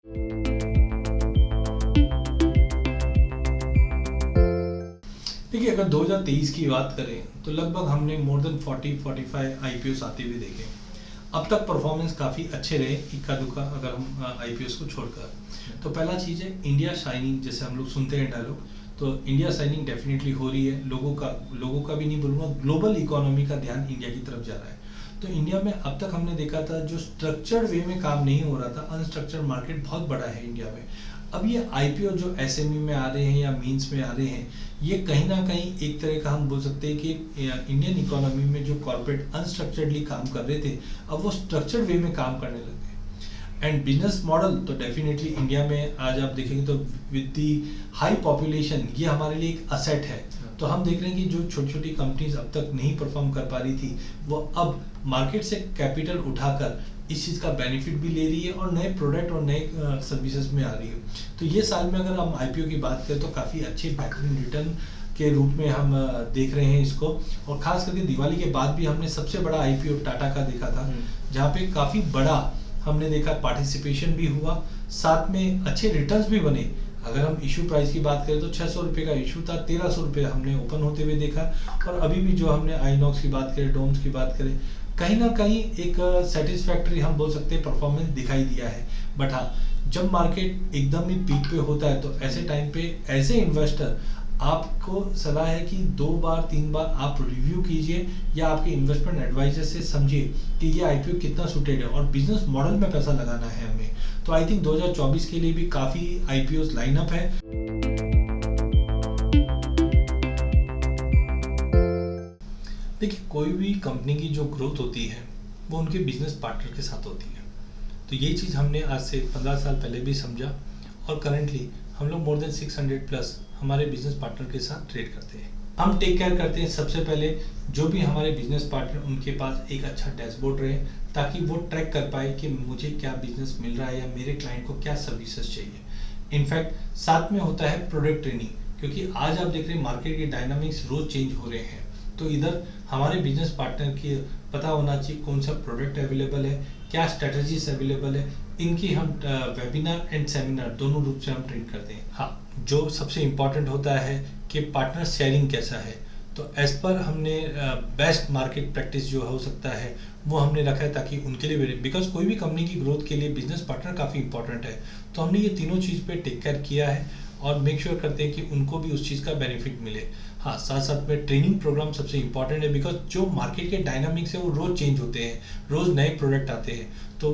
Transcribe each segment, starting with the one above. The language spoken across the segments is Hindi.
देखिए, अगर 2023 की बात करें तो लगभग हमने मोर देन 40-45 आईपीओस आते हुए देखे। अब तक परफॉर्मेंस काफ़ी अच्छे रहे इक्का दुक्का अगर हम आईपीओस को छोड़कर। तो पहला चीज़ है इंडिया शाइनिंग, जैसे हम लोग सुनते हैं डायलॉग, तो इंडिया शाइनिंग डेफिनेटली हो रही है। लोगों का भी नहीं बोलूँगा, ग्लोबल इकोनॉमी का ध्यान इंडिया की तरफ जा रहा है। तो इंडिया में अब तक हमने देखा था जो स्ट्रक्चर्ड वे में काम नहीं हो रहा था, अनस्ट्रक्चर्ड मार्केट बहुत बड़ा है इंडिया में। अब ये आईपीओ जो एसएमई में आ रहे हैं या मीन्स में आ रहे हैं, ये कहीं ना कहीं एक तरह का हम बोल सकते हैं कि इंडियन इकोनॉमी में जो कॉर्पोरेट अनस्ट्रक्चर्डली काम कर रहे थे, अब वो स्ट्रक्चर्ड वे में काम करने लगे। एंड बिजनेस मॉडल तो डेफिनेटली इंडिया में आज आप देखेंगे तो विद दी हाई पॉपुलेशन ये हमारे लिए एक असेट है। तो हम देख रहे हैं कि जो छोटी छोटी कंपनीज अब तक नहीं परफॉर्म कर पा रही थी, वो अब मार्केट से कैपिटल उठाकर इस चीज़ का बेनिफिट भी ले रही है और नए प्रोडक्ट और नए सर्विसेज में आ रही है। तो ये साल में अगर हम आईपीओ की बात करें तो काफ़ी अच्छे बेहतरीन रिटर्न के रूप में हम देख रहे हैं इसको। और खास करके दिवाली के बाद भी हमने सबसे बड़ा आईपीओ टाटा का देखा था, जहाँ पे काफ़ी बड़ा हमने देखा पार्टिसिपेशन भी हुआ, साथ में अच्छे रिटर्न्स भी बने। अगर हम इशू प्राइस की बात करें तो 600 रुपये का इशू था, 1300 रुपये हमने ओपन होते हुए देखा। और अभी भी जो हमने आईनॉक्स की बात करें, डोम्स की बात करें, कहीं ना कहीं एक सेटिस्फैक्टरी हम बोल सकते हैं परफॉर्मेंस दिखाई दिया है। बट हाँ, जब मार्केट एकदम ही पीक पे होता है तो ऐसे टाइम पे एज ए इन्वेस्टर आपको सलाह है कि 2 बार 3 बार आप रिव्यू कीजिए या आपके इन्वेस्टमेंट एडवाइजर से समझिए कि ये आईपीओ कितना सूटेड है और बिजनेस मॉडल में पैसा लगाना है हमें। तो आई थिंक 2024 के लिए भी काफ़ी आईपीओस लाइनअप है। देखिए, कोई भी कंपनी की जो ग्रोथ होती है वो उनके बिजनेस पार्टनर के साथ होती है। तो ये चीज़ हमने आज से 15 साल पहले भी समझा और करंटली हम लोग मोर देन 600 प्लस हमारे बिजनेस पार्टनर के साथ ट्रेड करते हैं। हम टेक केयर करते हैं सबसे पहले जो भी हमारे बिजनेस पार्टनर, उनके पास एक अच्छा डैशबोर्ड रहे ताकि वो ट्रैक कर पाए कि मुझे क्या बिजनेस मिल रहा है या मेरे क्लाइंट को क्या सर्विसेज चाहिए। इनफैक्ट साथ में होता है प्रोडक्ट ट्रेनिंग, क्योंकि आज आप देख रहे हैं मार्केट के डायनामिक्स रोज चेंज हो रहे हैं। तो इधर हमारे बिजनेस पार्टनर की पता होना चाहिए कौन सा प्रोडक्ट अवेलेबल है, क्या स्ट्रेटजीज अवेलेबल है। इनकी हम वेबिनार एंड सेमिनार दोनों रूप से हम ट्रेन करते हैं। हाँ, जो सबसे इम्पॉर्टेंट होता है कि पार्टनर शेयरिंग कैसा है, तो एज पर हमने बेस्ट मार्केट प्रैक्टिस जो हो सकता है वो हमने रखा है ताकि उनके लिए, बिकॉज कोई भी कंपनी की ग्रोथ के लिए बिजनेस पार्टनर काफ़ी इंपॉर्टेंट है। तो हमने ये तीनों चीज़ पे टेक केयर किया है और मेक श्योर करते हैं कि उनको भी उस चीज़ का बेनिफिट मिले। हाँ, साथ साथ में ट्रेनिंग प्रोग्राम सबसे इंपॉर्टेंट है, बिकॉज जो मार्केट के डायनामिक्स है वो रोज़ चेंज होते हैं, रोज़ नए प्रोडक्ट आते हैं। तो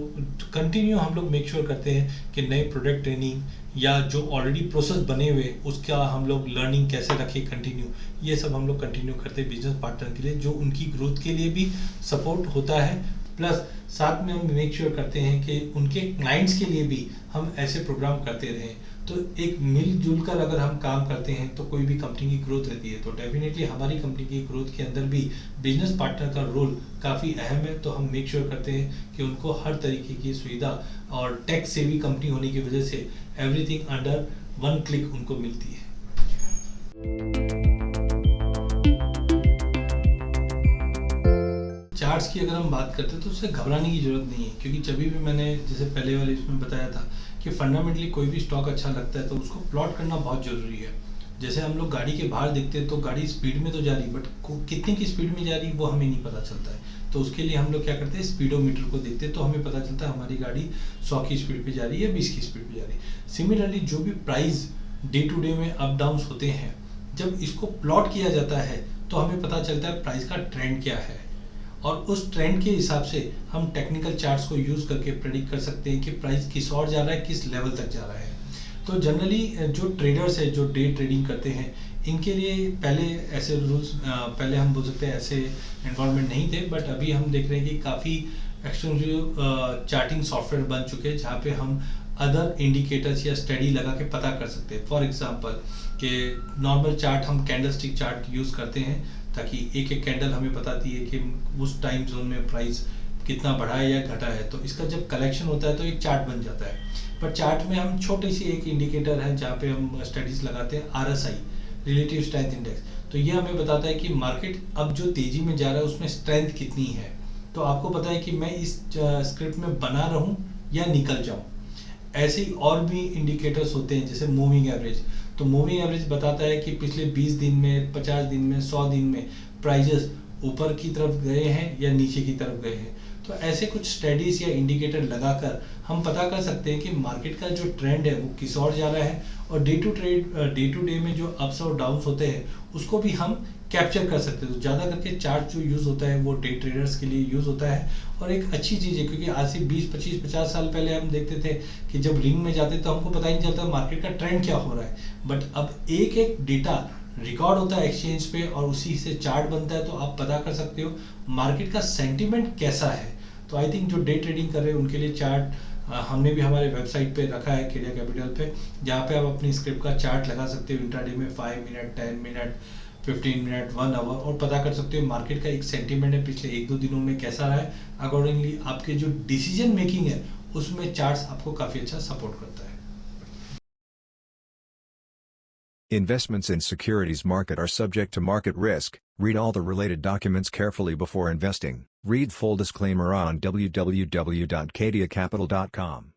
कंटिन्यू हम लोग मेक श्योर करते हैं कि नए प्रोडक्ट ट्रेनिंग या जो ऑलरेडी प्रोसेस बने हुए उसका हम लोग लर्निंग कैसे रखें कंटिन्यू, ये सब हम लोग कंटिन्यू करते हैं बिजनेस पार्टनर के लिए, जो उनकी ग्रोथ के लिए भी सपोर्ट होता है। प्लस साथ में हम मेक श्योर करते हैं कि उनके क्लाइंट्स के लिए भी हम ऐसे प्रोग्राम करते रहें। तो एक मिलजुल कर अगर हम काम करते हैं तो कोई भी कंपनी की ग्रोथ रहती है। तो डेफिनेटली हमारी कंपनी की ग्रोथ के अंदर भी बिजनेस पार्टनर का रोल काफ़ी अहम है। तो हम मेक श्योर करते हैं कि उनको हर तरीके की सुविधा, और टेक सेवी कंपनी होने की वजह से एवरीथिंग अंडर वन क्लिक उनको मिलती है। चार्ट्स की अगर हम बात करते हैं तो उससे घबराने की जरूरत नहीं है, क्योंकि जब भी मैंने जैसे पहले वाले इसमें बताया था कि फंडामेंटली कोई भी स्टॉक अच्छा लगता है तो उसको प्लॉट करना बहुत ज़रूरी है। जैसे हम लोग गाड़ी के बाहर देखते हैं तो गाड़ी स्पीड में तो जा रही, बट कितने की स्पीड में जा रही वो हमें नहीं पता चलता है। तो उसके लिए हम लोग क्या करते हैं, स्पीडोमीटर को देखते हैं तो हमें पता चलता है हमारी गाड़ी 100 की स्पीड पे जा रही है या 20 की स्पीड पे जा रही है। सिमिलरली जो भी प्राइस डे टू डे में अप डाउन होते हैं, जब इसको प्लॉट किया जाता है तो हमें पता चलता है प्राइस का ट्रेंड क्या है, और उस ट्रेंड के हिसाब से हम टेक्निकल चार्ट्स को यूज़ करके प्रेडिक्ट कर सकते हैं कि प्राइस किस ओर जा रहा है, किस लेवल तक जा रहा है। तो जनरली जो ट्रेडर्स है, जो डे ट्रेडिंग करते हैं, इनके लिए पहले ऐसे रूल्स, पहले हम बोल सकते हैं ऐसे एनवायरनमेंट नहीं थे, बट अभी हम देख रहे हैं कि काफ़ी एक्सटेंसिव चार्टिंग सॉफ्टवेयर बन चुके हैं जहाँ पे हम अदर इंडिकेटर्स या स्टडी लगा के पता कर सकते हैं। फॉर एग्जांपल कि नॉर्मल चार्ट हम कैंडलस्टिक चार्ट यूज़ करते हैं ताकि एक एक कैंडल हमें बताती है कि उस टाइम जोन में प्राइस कितना बढ़ा है या घटा है। तो इसका जब कलेक्शन होता है तो एक चार्ट बन जाता है। पर चार्ट में हम छोटी सी एक इंडिकेटर है जहाँ पे हम स्टडीज लगाते हैं, RSI, रिलेटिव स्ट्रेंथ इंडेक्स। तो ये हमें बताता है कि मार्केट अब जो तेजी में जा रहा है उसमें स्ट्रेंथ कितनी है। तो आपको पता है कि मैं इस स्क्रिप्ट में बना रहूं या निकल जाऊं। ऐसे ही और भी इंडिकेटर्स होते हैं जैसे मूविंग एवरेज। तो मूविंग एवरेज बताता है कि पिछले 20 दिन में, 50 दिन में, 100 दिन में प्राइजेस ऊपर की तरफ गए हैं या नीचे की तरफ गए हैं। तो ऐसे कुछ स्टडीज या इंडिकेटर लगाकर हम पता कर सकते हैं कि मार्केट का जो ट्रेंड है वो किस ओर जा रहा है, और डे टू डे में जो अप्स और डाउन्स होते हैं उसको भी हम कैप्चर कर सकते हैं। तो ज़्यादा करके चार्ट जो यूज़ होता है वो डे ट्रेडर्स के लिए यूज़ होता है, और एक अच्छी चीज़ है क्योंकि आज से 20, 25, 50 साल पहले हम देखते थे कि जब रिंग में जाते तो हमको पता ही नहीं चलता मार्केट का ट्रेंड क्या हो रहा है। बट अब एक एक डेटा रिकॉर्ड होता है एक्सचेंज पे और उसी से चार्ट बनता है, तो आप पता कर सकते हो मार्केट का सेंटिमेंट कैसा है। तो आई थिंक जो डे ट्रेडिंग कर रहे हैं उनके लिए चार्ट हमने भी हमारे वेबसाइट पे रखा है केडिया कैपिटल पे, जहाँ पे आप अपनी स्क्रिप्ट का चार्ट लगा सकते हो इंट्राडे में 5 मिनट, 10 मिनट, 15 मिनट, 1 आवर, और पता कर सकते हो मार्केट का एक सेंटीमेंट है पिछले 1-2 दिनों में कैसा रहा है। अकॉर्डिंगली आपके जो डिसीजन मेकिंग है उसमें चार्ट्स आपको काफ़ी अच्छा सपोर्ट करता है। Investments in securities market are subject to market risk. Read all the related documents carefully before investing. Read full disclaimer on www.kadiacapital.com.